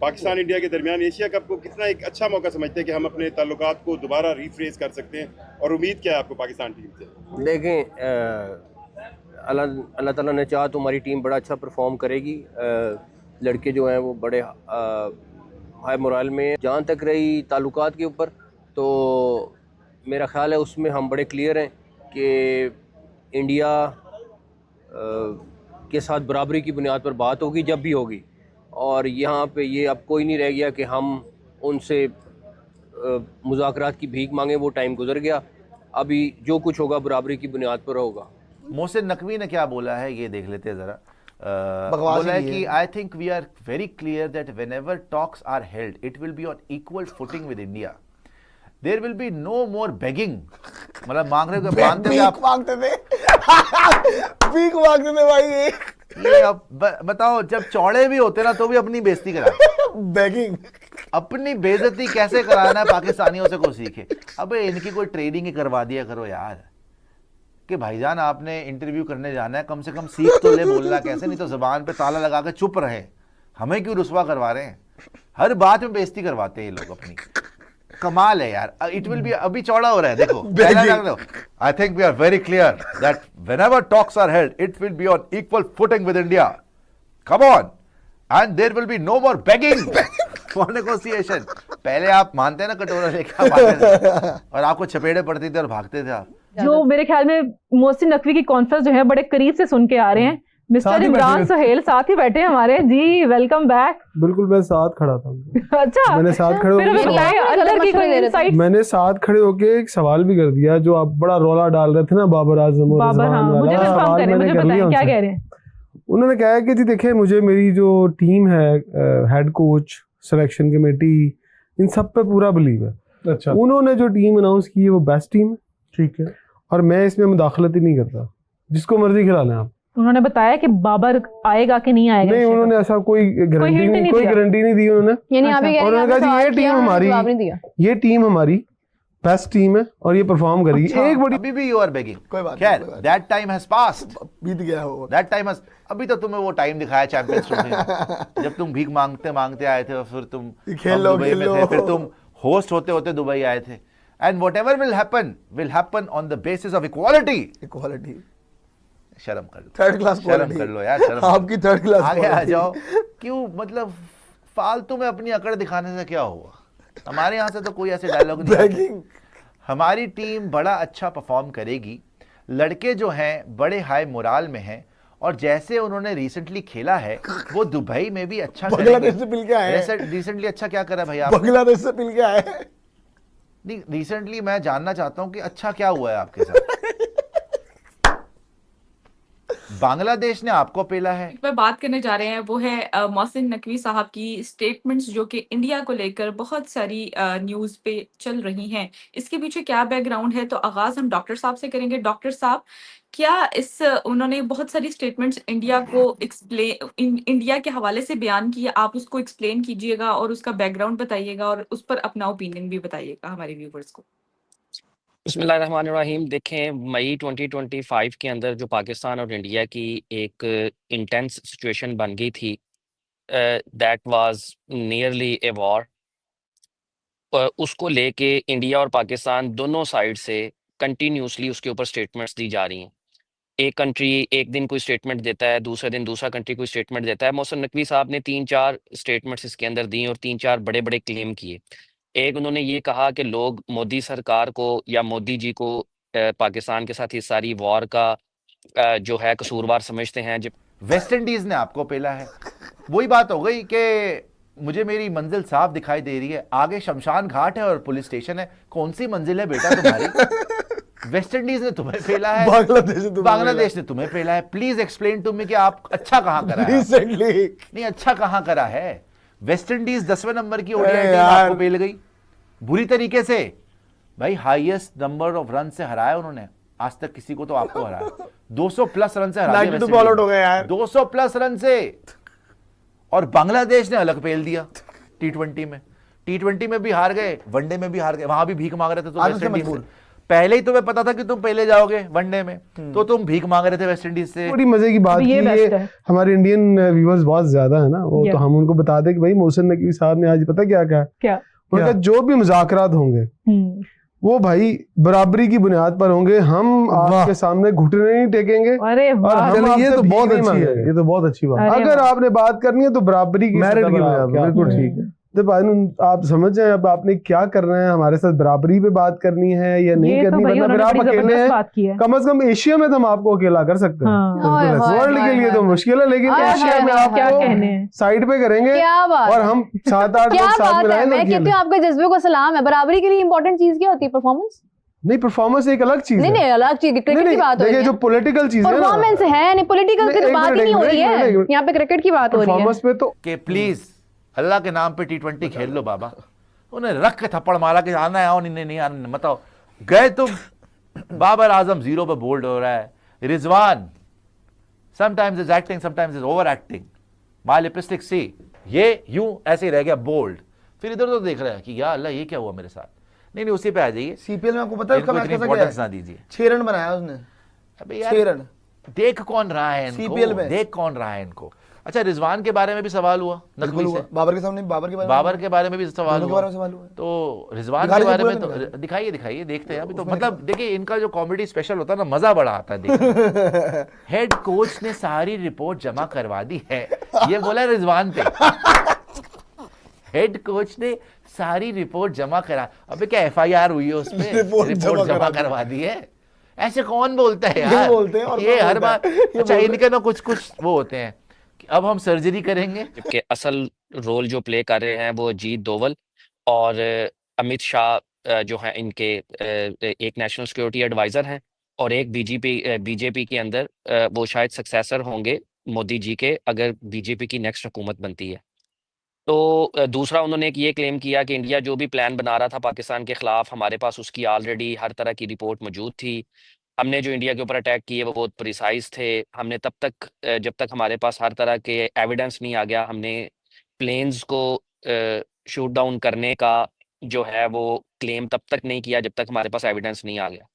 Pakistan India के दरमियान Asia cup को कितना एक अच्छा मौका समझते हैं कि हम अपने ताल्लुकात को दोबारा रिफ्रेश कर सकते हैं, और उम्मीद क्या है आपको पाकिस्तान टीम से? देखें, अल्लाह ताला ने चाहा तो हमारी टीम बड़ा अच्छा परफॉर्म करेगी। लड़के जो हैं वो बड़े हाई मोराल में। जहाँ तक रही ताल्लुकात के ऊपर, तो मेरा ख़्याल है उसमें हम बड़े क्लियर हैं कि इंडिया के साथ बराबरी की बुनियाद पर बात होगी जब भी होगी, और यहाँ पे ये अब कोई नहीं रह गया कि हम उनसे मुज़ाकरात की भीख मांगे। वो टाइम गुजर गया। अभी जो कुछ होगा बराबरी की बुनियाद पर होगा। मोहसिन नकवी ने क्या बोला है ये देख लेते हैं जरा। बोला है कि I think we are very clear that whenever talks are held it will be on equal footing with India, there will be no more begging. मतलब मांगने को मांगते थे आप, मांगते थे भीख मांगते थे भाई। ये अब बताओ, जब चौड़े भी होते ना तो भी अपनी बेइज्जती करा। बेगिंग, अपनी बेइज्जती कैसे कराना है पाकिस्तानियों से को सीखे। अबे इनकी कोई ट्रेनिंग ही करवा दिया करो यार, कि भाईजान आपने इंटरव्यू करने जाना है, कम से कम सीख तो ले बोलना कैसे, नहीं तो जबान पे ताला लगा के चुप रहे। हमें क्यों रुसवा करवा रहे हैं, हर बात में बेइज्जती करवाते हैं ये लोग अपनी। कमाल है यार। इट विल बी, अभी चौड़ा हो रहा है देखो। I think we are very clear that whenever talks are held it will be on equal footing with India, come on, and there will be no more begging for negotiation. पहले आप मानते हैं ना, कटोरा लेके आप आते थे और आपको चपेड़े पड़ती थी और भागते थे आप। जो मेरे ख्याल में मोहसिन नकवी की कॉन्फ्रेंस जो है बड़े करीब से सुन के आ रहे हैं। मिस्टर इमरान सुहेल साथ ही बैठे हमारे जी, वेलकम बैक। बिल्कुल, मैं साथ खड़ा था। अच्छा, मैंने साथ खड़े होकर मैंने साथ खड़े होके एक सवाल भी कर दिया, जो आप बड़ा रौला डाल रहे थे ना बाबर आजम और रिजवान वाला सवाल मैंने कर लिया। क्या कह रहे हैं उन्होंने कहा कि जी देखिए, मुझे मेरी जो टीम है, हेड कोच, सिलेक्शन कमेटी, इन सब पे पूरा बिलीव है। अच्छा, उन्होंने जो टीम अनाउंस की है वो बेस्ट टीम है, ठीक है, और मैं इसमें मुदाखलत ही नहीं करता, जिसको मर्जी खिला लें आप। उन्होंने बताया कि बाबर आएगा कि नहीं आएगा? नहीं, उन्होंने ऐसा कोई गारंटी नहीं दी उन्होंने। उन्होंने कहा जी ये टीम हमारी बेस्ट टीम है और ये परफॉर्म करेगी। एक बड़ी अभी भी यू आर बेगिंग, कोई बात खैर, दैट टाइम हैज पास्ड, बीत गया हो दैट टाइम हैज। अभी तो तुम्हें वो टाइम दिखाया चैंपियंस ट्रॉफी जब तुम भीख मांगते आए थे और फिर तुम दुबई में थे, फिर तुम होस्ट होते होते दुबई आए थे। And whatever will happen on the basis of equality. शर्म कर लो, थर्ड क्लास शर्म कर लो यार, शर्म आपकी थर्ड क्लास आगे आ जाओ। क्यों, मतलब फालतू में अपनी अकड़ दिखाने से क्या हुआ? हमारे यहाँ से तो कोई ऐसे डायलॉग नहीं। हमारी टीम बड़ा अच्छा परफॉर्म करेगी, लड़के जो हैं बड़े हाई मोराल में हैं, और जैसे उन्होंने रिसेंटली खेला है वो दुबई में भी अच्छा बांग्लादेश से मिल के आए हैं। रिसेंटली अच्छा क्या करा भाई आप? बांग्लादेश से मिल के आए हैं। नहीं, रिसेंटली मैं जानना चाहता हूं कि अच्छा क्या हुआ है आपके साथ। बांग्लादेश ने आपको पेला है। पर बात करने जा रहे हैं वो है मोहसिन नकवी साहब की स्टेटमेंट्स, जो कि इंडिया को लेकर बहुत सारी न्यूज़ पे चल रही हैं। इसके पीछे क्या बैकग्राउंड है, तो आगाज हम डॉक्टर साहब से करेंगे। डॉक्टर साहब, क्या उन्होंने बहुत सारी स्टेटमेंट्स इंडिया को इंडिया के हवाले से बयान किए, आप उसको एक्सप्लेन कीजिएगा और उसका बैकग्राउंड बताइएगा और उस पर अपना ओपिनियन भी बताइएगा हमारे व्यूवर्स को। बिस्मिल्लाहिर्रहमानिर्रहीम। देखें, मई 2025 के अंदर जो पाकिस्तान और इंडिया की एक इंटेंस सिचुएशन बन गई थी, that was nearly a war, उसको लेके इंडिया और पाकिस्तान दोनों साइड से कंटिन्यूसली उसके ऊपर स्टेटमेंट्स दी जा रही हैं। एक कंट्री एक दिन कोई स्टेटमेंट देता है, दूसरे दिन दूसरा कंट्री कोई स्टेटमेंट देता है। मोहसिन नकवी साहब ने 3-4 स्टेटमेंट्स इसके अंदर दी और 3-4 बड़े बड़े क्लेम किए। एक, उन्होंने ये कहा कि लोग मोदी सरकार को या मोदी जी को पाकिस्तान के साथ इस सारी वॉर का जो है कसूरवार समझते हैं। जब वेस्ट इंडीज ने आपको पेला है, वही बात हो गई कि मुझे मेरी मंजिल साफ दिखाई दे रही है, आगे शमशान घाट है और पुलिस स्टेशन है, कौन सी मंजिल है बेटा तुम्हारी? वेस्ट इंडीज ने तुम्हें पेला है, बांग्लादेश ने तुम्हें पेला है। प्लीज एक्सप्लेन टू मी कि आप अच्छा कहां करा है रिसेंटली। नहीं, अच्छा कहां करा है? वेस्ट इंडीज 10वें नंबर की ओडीआई टीम आपको पेल गई बुरी तरीके से भाई। हाईएस्ट नंबर ऑफ रन से हराया उन्होंने, आज तक किसी को तो आपको हराया 200 प्लस रन से हराया, 200 प्लस रन से। और बांग्लादेश ने अलग पेल दिया टी20 में भी हार गए, वनडे में भी हार गए, वहां भी भीख मांग रहे थे तो वेस्ट इंडीज पहले ही तुम्हें पता था कि तुम पहले जाओगे वनडे में, तो तुम भीख मांग रहे थे वेस्ट इंडीज से। बड़ी मजे की बात ये की, best ये है। हमारे इंडियन व्यूअर्स बहुत ज्यादा है ना, वो Yeah. तो हम उनको बता दें कि भाई मोहसिन नकवी साहब ने आज पता क्या कहा, क्या उनका जो भी मुज़ाकरात होंगे वो भाई बराबरी की बुनियाद पर होंगे, हम आपके सामने घुटने नहीं टेकेंगे। अरे और वाह, हम चलिए, ये आपसे तो भीख बहुत नहीं अच्छी है, मांगेंगे। ये तो बहुत अच्छी बात। अरे अगर वाह। आपने बात करनी है तो बराबरी की मेरिट की सतह पर बुनियाद आप पर, क्या बिल्कुल करें। ठीक है। जब आप समझ जाए अब आपने क्या करना है, हमारे साथ बराबरी पे बात करनी है या नहीं ये तो करनी, भाई वरना फिर उन्होंने आप बड़ी अकेले जबरदस्त हैं। बात की है। कम से कम एशिया में तो हम आपको अकेला कर सकते हैं, हाँ। ओए होए, वर्ल्ड के होए, लिए तो होए। मुश्किल है, लेकिन ओए एशिया में होए, क्या आपको कहने हैं। साइड पे करेंगे क्या बात और है? हम 7-8 क्या लोग साथ बात में है, रहेंगे। मैं कहती हूँ आपके जज्बे को सलाम है। बराबरी के लिए इंपॉर्टेंट चीज क्या होती है? परफॉर्मेंस? नहीं, परफॉर्मेंस एक अलग चीज नहीं है। नहीं, अलग चीज, क्रिकेट की बात हो रही देखिए है। जो पॉलिटिकल चीज है ना, परफॉर्मेंस है नहीं, पॉलिटिकल की नहीं, तो एक बात ही मिनट, नहीं हो रही एक है, मिनट। यहाँ पे क्रिकेट की बात हो रही है। परफॉर्मेंस पे तो कि प्लीज अल्लाह के नाम पे T20 खेल लो बाबा। उन्हें रख के थप्पड़ मारा कि आना है, आओ, नहीं आना, बताओ गए तुम। बाबर आजम 0 पे बोल्ड हो रहा है, Rizwan sometimes is acting, sometimes is over acting, my lipstick see, ये यूं ऐसे ही रह गया बोल्ड। फिर इधर उधर देख रहा है कि या अल्लाह ये क्या हुआ मेरे साथ। नहीं उसी पे आ जाइए। सीपीएल में आपको पता है उसका मैच कैसा गया इंपॉर्टेंस है? ना दीजिए। 6 रन बनाया उसने, अबे यार 6 रन देख कौन रहा है इनको, CPL में। देख कौन रहा है इनको। अच्छा, रिजवान के बारे में भी सवाल हुआ बिल्कुल नकवी हुआ। से, बाबर के सामने, बाबर के बारे में, बाबर के बारे में भी सवाल दोनों के हुआ। बारे में सवाल हुआ। तो रिजवान दिखा के लीजिए बारे में पूरा तो दिखाइए देखते हैं अभी तो। मतलब देखिए इनका जो कॉमेडी स्पेशल होता है ना, मजा बड़ा आता है देखने। हेड कोच ने सारी रिपोर्ट जमा करवा दी है, ये बोला रिजवान पे। हेड कोच ने सारी रिपोर्ट जमा करा, अबे क्या FIR हुई है उसमें? रिपोर्ट रिपोर्ट जमा जमा करा करवा दी है। ऐसे कौन बोलता है ये यार? बोलते हैं और ये कौन हर बोलता बार। है? ये अच्छा, बोलते इनके ना कुछ वो होते हैं कि अब हम सर्जरी करेंगे। जबकि असल रोल जो प्ले कर रहे हैं वो अजीत डोवल और अमित शाह जो हैं, इनके एक नेशनल सिक्योरिटी एडवाइज़र हैं और एक बीजेपी के अंदर वो शायद सक्सेसर होंगे मोदी जी के, अगर बीजेपी की नेक्स्ट हुकूमत बनती है। तो दूसरा उन्होंने एक ये क्लेम किया कि इंडिया जो भी प्लान बना रहा था पाकिस्तान के ख़िलाफ़, हमारे पास उसकी ऑलरेडी हर तरह की रिपोर्ट मौजूद थी। हमने जो इंडिया के ऊपर अटैक किए वो बहुत प्रिसाइज़ थे। हमने तब तक जब तक हमारे पास हर तरह के एविडेंस नहीं आ गया, हमने प्लेन्स को शूट डाउन करने का जो है वो क्लेम तब तक नहीं किया जब तक हमारे पास एविडेंस नहीं आ गया।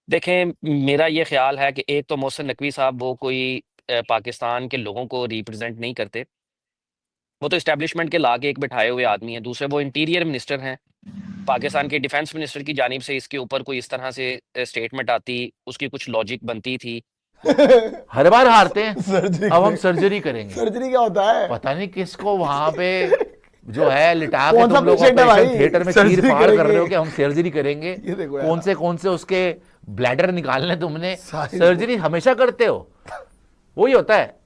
देखें, मेरा ये ख्याल है कि एक तो मोहसिन नकवी साहब वो कोई पाकिस्तान के लोगों को रिप्रेजेंट नहीं करते, वो तो इस्टेब्लिशमेंट के ला के एक बिठाए हुए आदमी हैं। दूसरे वो इंटीरियर मिनिस्टर हैं। पाकिस्तान के डिफेंस मिनिस्टर की जानिब से इसके ऊपर कोई इस तरह से स्टेटमेंट आती, उसकी कुछ लॉजिक बनती थी। हर बार हारते हैं। सर्जरी अब हम करेंगे। सर्जरी करेंगे, सर्जरी क्या होता है? पता नहीं किसको वहां पे जो है लिटा के कौन सा तुम लोग patient है भाई? ऑपरेशन थिएटर में सर्जरी चीर फाड़ कर रहे हो करेंगे। कि हम सर्जरी करेंगे। ये देखो यार। कौन से उसके ब्लैडर निकालने तुमने, सारी- सर्जरी हमेशा करते हो। वही होता है,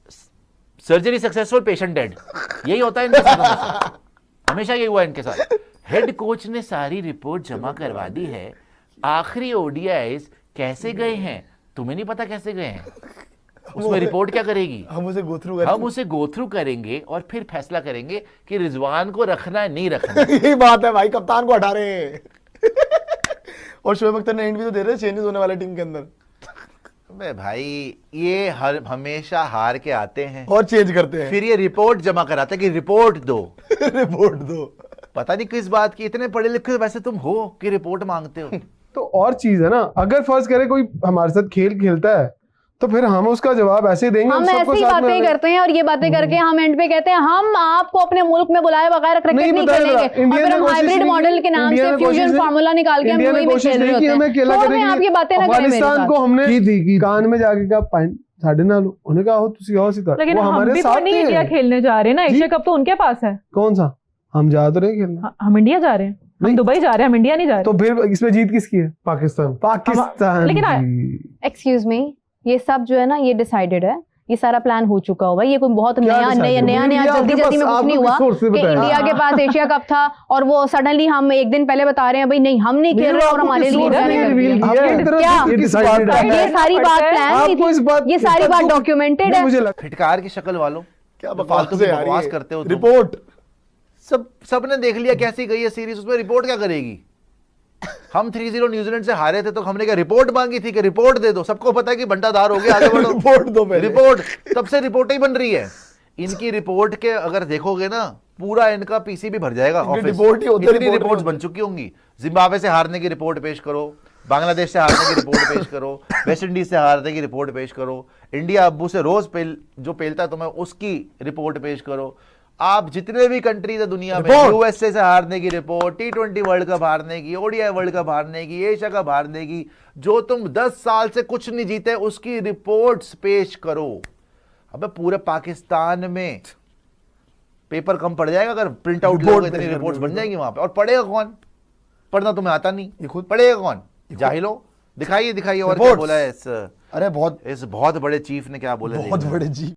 सर्जरी सक्सेसफुल पेशेंट डेड, यही होता है इनके साथ। हमेशा यही हुआ इनके साथ। हेड कोच ने सारी रिपोर्ट जमा करवा दी है, आखिरी ODIs कैसे गए हैं तुम्हें नहीं पता कैसे गए हैं, उसमें रिपोर्ट क्या करेगी? हम उसे गो थ्रू हम उसे गो थ्रू करेंगे और फिर फैसला करेंगे कि रिजवान को रखना है नहीं रखना। यही बात है भाई, कप्तान को हटा रहे हैं। और शोएब अख्तर ने एंड भी तो दे रहे हैं चेंजेस होने वाले टीम के अंदर, अबे भाई ये हमेशा हार के आते हैं और चेंज करते हैं। फिर ये रिपोर्ट जमा कराते हैं कि रिपोर्ट दो। रिपोर्ट दो। पता नहीं किस बात की, इतने पढ़े लिखे वैसे तुम हो कि रिपोर्ट मांगते हो। तो और चीज है ना, अगर फर्ज करे कोई हमारे साथ खेल खेलता है तो फिर हम उसका जवाब ऐसे देंगे। हम सबको ऐसी साथ में बातें करते हैं और ये बातें करके हम एंड पे कहते हैं हम आपको अपने मुल्क में बुलाए बगैर क्रिकेट नहीं पता खेलेंगे, लगा। और इंडिया फिर ने हम कोशिश हाइब्रिड नहीं मॉडल की। के नाम इंडिया से ने कोशिश फ्यूजन नहीं- फार्मूला निकाल के हम इंडिया ने वही में कोशिश खेल रहे नहीं होते की हमें अकेला हैं। करेंगे। आप ये बातें ना करें मेरे अफगानिस्तान साथ। को हमने कान में जाके कहा पॉइंट साढ़े ना लो, उन्हें कहा हो तुसी आओ सीधा। लेकिन वो हम हमारे भी तो साथ नहीं थे। इंडिया खेलने जा रहे हैं ना, जी। एशिया कप तो उनके पास है। कौन सा? हम जा तो रहे खेलना। हम इंडिया जा रहे हैं, हम नहीं। दुबई जा रहे हैं, हम इंडिया नहीं जा रहे। तो फिर इसमें जीत किसकी है? पाकिस्तान। लेकिन जी। एक्सक्यूज मी, ये सब जो है ना ये डिसाइडेड है, ये सारा प्लान हो चुका होगा। ये कोई बहुत क्या नया decided? नया इंडिया जल्दी आपके जल्दी में पास- कुछ नहीं आपको हुआ किस source से कि बताया? इंडिया के पास एशिया कप था और वो सडनली हम एक दिन पहले बता रहे हैं भाई नहीं हम नहीं खेल रहे और हमारे लिए क्या क्या ये decided है? ये सारी बात प्लान हुई आपको इस थी, बात ये सारी बात डॉक्यूमेंटेड नहीं, है। मुझे लगा फिटकार की शक्ल वालों, क्या फालतू की बकवास करते हो तुम। रिपोर्ट सबने देख लिया कैसी गई है सीरीज, उसमें रिपोर्ट क्या करेगी? हम 3-0 न्यूजीलैंड से हारे थे तो हमने क्या रिपोर्ट मांगी थी कि रिपोर्ट दे दो? सबको पता है कि बंटाधार हो गया, आगे बढ़ो। रिपोर्ट दो पहले। रिपोर्ट, तब से रिपोर्ट ही बन रही है। इनकी रिपोर्ट के अगर देखोगे ना पूरा इनका पीसी भी भर जाएगा इनकी ऑफिस। रिपोर्ट ही होती है, इतनी रिपोर्ट रिपोर्ट्स ही बन चुकी होंगी। जिम्बाब्वे से हारने की रिपोर्ट पेश करो, बांग्लादेश से हारने की रिपोर्ट पेश करो, वेस्ट इंडीज से हारने की रिपोर्ट पेश करो, इंडिया अब्बू से रोज जो पेलता है तुम्हें उसकी रिपोर्ट पेश करो। आप जितने भी कंट्रीज है दुनिया में, यूएसए से हारने की रिपोर्ट, T20 वर्ल्ड कप हारने की, ओडीआई वर्ल्ड कप हारने की, एशिया कप हारने की, जो तुम 10 साल से कुछ नहीं जीते उसकी रिपोर्ट्स पेश करो। अबे पूरे पाकिस्तान में पेपर कम पड़ जाएगा अगर प्रिंट आउट लोगे, इतनी रिपोर्ट्स बन जाएंगी वहां पे। और पढ़ेगा कौन? पढ़ना तुम्हें आता नहीं, खुद पढ़ेगा कौन? जाहिलो। दिखाइए और क्या बोला है इस अरे बहुत बड़े चीफ ने क्या बोला? बहुत बड़े जी